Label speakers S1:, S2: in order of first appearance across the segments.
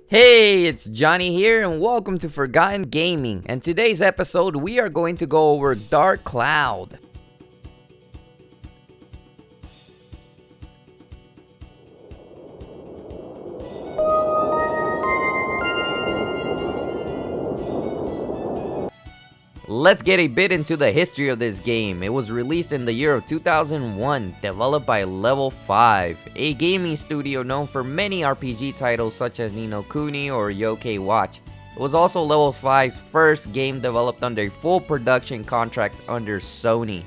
S1: Hey, it's Johnny here and welcome to Forgotten Gaming. And today's episode we are going to go over Dark Cloud. Let's get a bit into the history of this game. It was released in the year of 2001, developed by Level 5, a gaming studio known for many RPG titles such as Ni no Kuni or Yokai Watch. It was also Level 5's first game developed under a full production contract under Sony.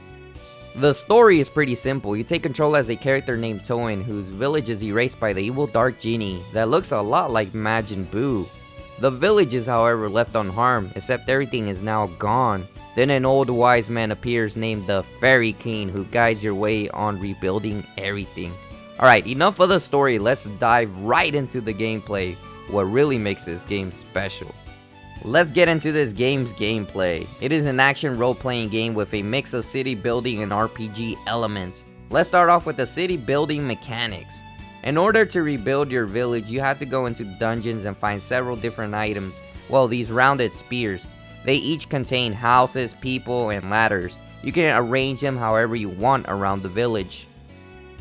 S1: The story is pretty simple. You take control as a character named Toin, whose village is erased by the evil Dark Genie that looks a lot like Majin Buu. The village is however left unharmed, except everything is now gone. Then an old wise man appears named the Fairy King, who guides your way on rebuilding everything. Alright, enough of the story, let's dive right into the gameplay, what really makes this game special. Let's get into this game's gameplay. It is an action role-playing game with a mix of city building and RPG elements. Let's start off with the city building mechanics. In order to rebuild your village, you have to go into dungeons and find several different items. Well, these rounded spears. They each contain houses, people, and ladders. You can arrange them however you want around the village.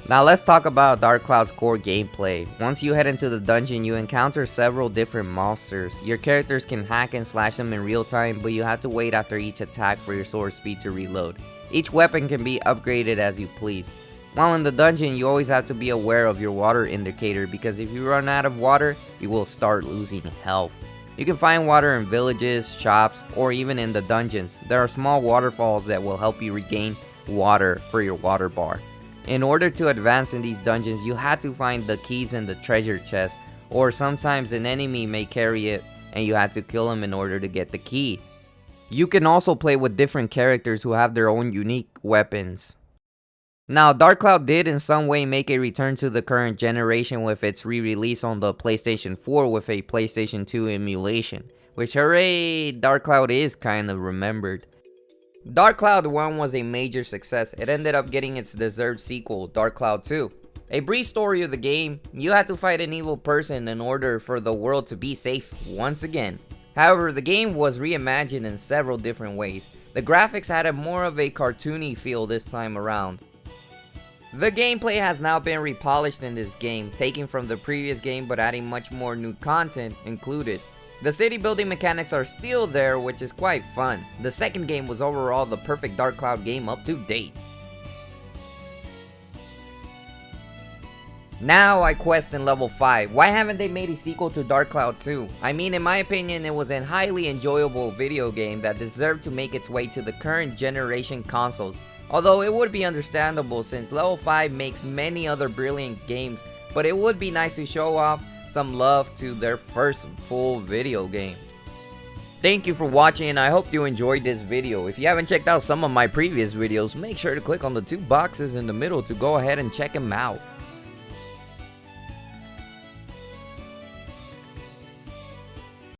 S1: Now let's talk about Dark Cloud's core gameplay. Once you head into the dungeon, you encounter several different monsters. Your characters can hack and slash them in real time, but you have to wait after each attack for your sword speed to reload. Each weapon can be upgraded as you please. While in the dungeon, you always have to be aware of your water indicator, because if you run out of water, you will start losing health. You can find water in villages, shops, or even in the dungeons. There are small waterfalls that will help you regain water for your water bar. In order to advance in these dungeons, you have to find the keys in the treasure chest, or sometimes an enemy may carry it and you have to kill him in order to get the key. You can also play with different characters who have their own unique weapons. Now, Dark Cloud did in some way make a return to the current generation with its re-release on the PlayStation 4 with a PlayStation 2 emulation, which hooray, Dark Cloud is kind of remembered. Dark Cloud 1 was a major success. It ended up getting its deserved sequel, Dark Cloud 2. A brief story of the game: you had to fight an evil person in order for the world to be safe once again. However, the game was reimagined in several different ways. The graphics had a more of a cartoony feel this time around. The gameplay has now been repolished in this game, taken from the previous game but adding much more new content included. The city building mechanics are still there, which is quite fun. The second game was overall the perfect Dark Cloud game up to date. Now I question Level 5, why haven't they made a sequel to Dark Cloud 2? I mean, in my opinion, it was a highly enjoyable video game that deserved to make its way to the current generation consoles. Although it would be understandable since Level 5 makes many other brilliant games, but it would be nice to show off some love to their first full video game. Thank you for watching and I hope you enjoyed this video. If you haven't checked out some of my previous videos, make sure to click on the two boxes in the middle to go ahead and check them out.